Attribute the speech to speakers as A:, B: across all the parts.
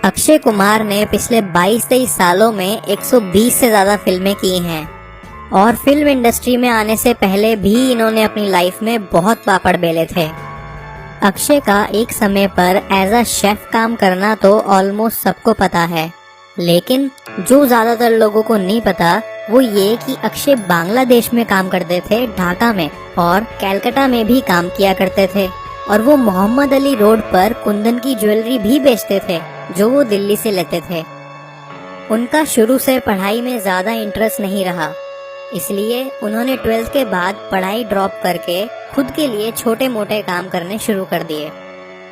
A: अक्षय कुमार ने पिछले 22-23 सालों में 120 से ज़्यादा फिल्में की हैं और फिल्म इंडस्ट्री में आने से पहले भी इन्होंने अपनी लाइफ में बहुत पापड़ बेले थे। अक्षय का एक समय पर एज अ शेफ काम करना तो ऑलमोस्ट सबको पता है, लेकिन जो ज़्यादातर लोगों को नहीं पता वो ये कि अक्षय बांग्लादेश में काम करते थे, ढाका में, और कलकत्ता में भी काम किया करते थे, और वो मोहम्मद अली रोड पर कुंदन की ज्वेलरी भी बेचते थे जो वो दिल्ली से लेते थे। उनका शुरू से पढ़ाई में ज़्यादा इंटरेस्ट नहीं रहा, इसलिए उन्होंने 12th के बाद पढ़ाई ड्रॉप करके खुद के लिए छोटे मोटे काम करने शुरू कर दिए।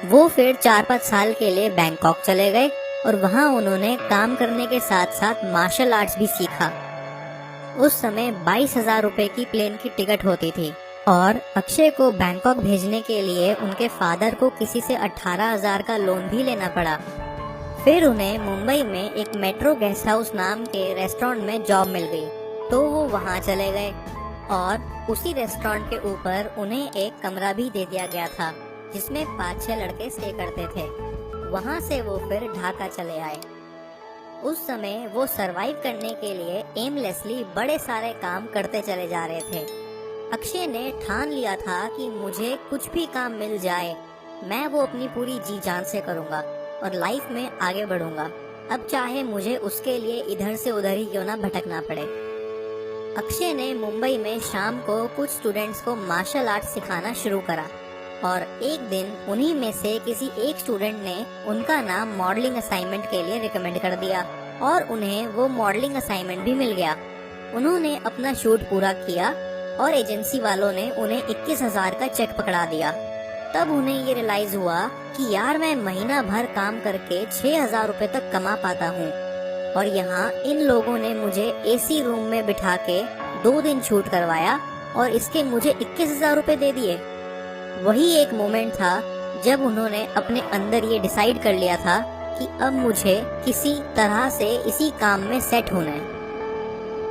A: वो फिर 4-5 साल के लिए बैंकॉक चले गए और वहाँ उन्होंने काम करने के साथ साथ मार्शल आर्ट्स भी सीखा। उस समय 22,000 रुपए की प्लेन की टिकट होती थी और अक्षय को बैंकॉक भेजने के लिए उनके फादर को किसी से 18,000 का लोन भी लेना पड़ा। फिर उन्हें मुंबई में एक मेट्रो गेस्ट हाउस नाम के रेस्टोरेंट में जॉब मिल गई, तो वो वहाँ चले गए और उसी रेस्टोरेंट के ऊपर उन्हें एक कमरा भी दे दिया गया था जिसमें 5-6 लड़के स्टे करते थे। वहाँ से वो फिर ढाका चले आए। उस समय वो सरवाइव करने के लिए एमलेसली बड़े सारे काम करते चले जा रहे थे। अक्षय ने ठान लिया था कि मुझे कुछ भी काम मिल जाए, मैं वो अपनी पूरी जी जान से करूँगा और लाइफ में आगे बढ़ूंगा, अब चाहे मुझे उसके लिए इधर से उधर ही क्यों ना भटकना पड़े। अक्षय ने मुंबई में शाम को कुछ स्टूडेंट्स को मार्शल आर्ट सिखाना शुरू करा और एक दिन उन्हीं में से किसी एक स्टूडेंट ने उनका नाम मॉडलिंग असाइनमेंट के लिए रिकमेंड कर दिया और उन्हें वो मॉडलिंग असाइनमेंट भी मिल गया। उन्होंने अपना शूट पूरा किया और एजेंसी वालों ने उन्हें 21,000 का चेक पकड़ा दिया। तब उन्हें ये रियलाइज हुआ कि यार मैं महीना भर काम करके 6,000 रुपए तक कमा पाता हूँ और यहाँ इन लोगों ने मुझे एसी रूम में बिठा के 2 दिन शूट करवाया और इसके मुझे 21,000 रुपए दे दिए। वही एक मोमेंट था जब उन्होंने अपने अंदर ये डिसाइड कर लिया था कि अब मुझे किसी तरह से इसी काम में सेट होना है।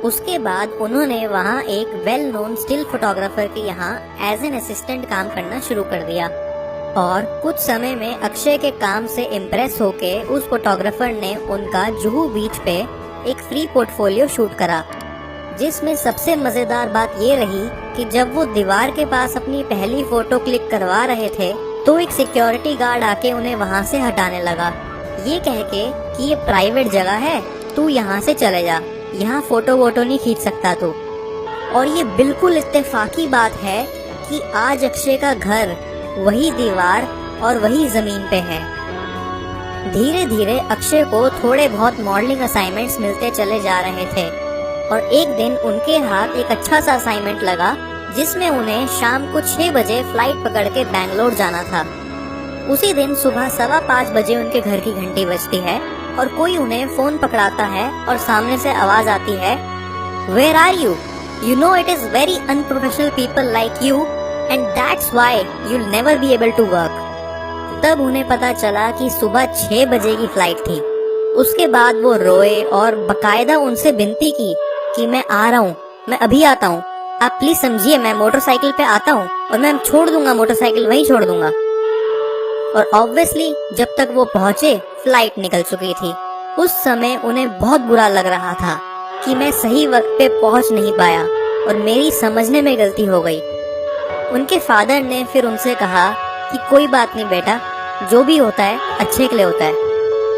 A: उसके बाद उन्होंने वहाँ एक वेल नोन स्टिल फोटोग्राफर के यहाँ एज एन असिस्टेंट काम करना शुरू कर दिया और कुछ समय में अक्षय के काम से इम्प्रेस होके उस फोटोग्राफर ने उनका जुहू बीच पे एक फ्री पोर्टफोलियो शूट करा, जिसमें सबसे मजेदार बात ये रही कि जब वो दीवार के पास अपनी पहली फोटो क्लिक करवा रहे थे तो एक सिक्योरिटी गार्ड आके उन्हें वहाँ से हटाने लगा, ये कह के कि ये प्राइवेट जगह है, तू यहाँ से चले जा, यहाँ फोटो वोटो नहीं खींच सकता तू। और ये बिल्कुल इत्तेफाकी बात है कि आज अक्षय का घर वही दीवार और वही जमीन पे है। धीरे धीरे अक्षय को थोड़े बहुत मॉडलिंग असाइनमेंट्स मिलते चले जा रहे थे और एक दिन उनके हाथ एक अच्छा सा असाइनमेंट लगा जिसमें उन्हें शाम को 6 बजे फ्लाइट पकड़ के बैंगलोर जाना था। उसी दिन सुबह 5:15 बजे उनके घर की घंटी बजती है और कोई उन्हें फोन पकड़ाता है और सामने से आवाज आती है, where are you? You know it is very unprofessional people like you and that's why you will never be able to work. तब उन्हें पता चला कि सुबह 6 बजे की फ्लाइट थी। उसके बाद वो रोए और बकायदा उनसे विनती की कि मैं आ रहा हूँ, मैं अभी आता हूँ, आप प्लीज समझिए, मैं मोटरसाइकिल पे आता हूँ और मैं छोड़ दूंगा मोटरसाइकिल, वहीं छोड़ दूंगा। और ऑब्वियसली जब तक वो पहुंचे फ्लाइट निकल चुकी थी। उस समय उन्हें बहुत बुरा लग रहा था कि मैं सही वक्त पे पहुंच नहीं पाया और मेरी समझने में गलती हो गई। उनके फादर ने फिर उनसे कहा कि कोई बात नहीं बेटा, जो भी होता है अच्छे के लिए होता है।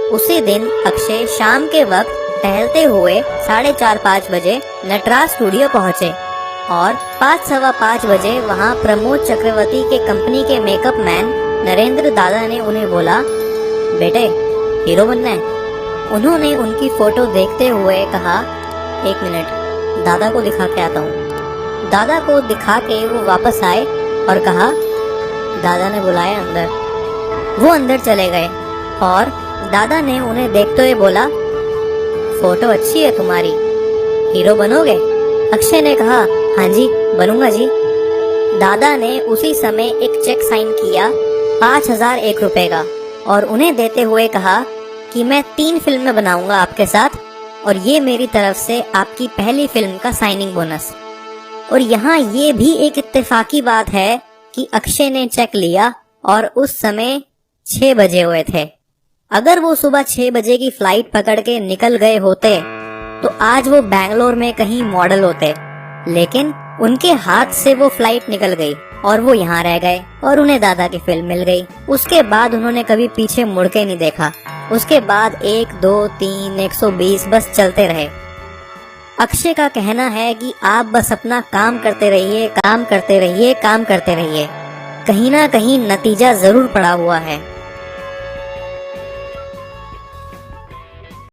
A: उसी दिन अक्षय शाम के वक्त टहलते हुए 4:30-5 बजे नटराज स्टूडियो पहुंचे और 5:15 बजे वहां प्रमोद चक्रवर्ती के कंपनी के मेकअप मैन नरेंद्र दादा ने उन्हें बोला, बेटे हीरो बनना है। उन्होंने उनकी फोटो देखते हुए कहा, 1 मिनट दादा को दिखा के आता हूँ। दादा को दिखा के वो वापस आए और कहा, दादा ने बुलाया अंदर। वो अंदर चले गए और दादा ने उन्हें देखते हुए बोला, फोटो अच्छी है तुम्हारी, हीरो बनोगे? अक्षय ने कहा, हाँ जी बनूंगा जी। दादा ने उसी समय एक चेक साइन किया 5,001 रुपए का और उन्हें देते हुए कहा कि मैं 3 फिल्में बनाऊंगा आपके साथ और ये मेरी तरफ से आपकी पहली फिल्म का साइनिंग बोनस। और यहाँ ये भी एक इत्तेफाकी बात है कि अक्षय ने चेक लिया और उस समय 6 बजे हुए थे। अगर वो सुबह 6 बजे की फ्लाइट पकड़ के निकल गए होते तो आज वो बैंगलोर में कहीं मॉडल होते, लेकिन उनके हाथ से वो फ्लाइट निकल गई और वो यहाँ रह गए और उन्हें दादा की फिल्म मिल गई। उसके बाद उन्होंने कभी पीछे मुड़ के नहीं देखा। उसके बाद 1, 2, 3, 120 बस चलते रहे। अक्षय का कहना है कि आप बस अपना काम करते रहिए, काम करते रहिए, काम करते रहिए, कहीं ना कहीं नतीजा जरूर पड़ा हुआ है।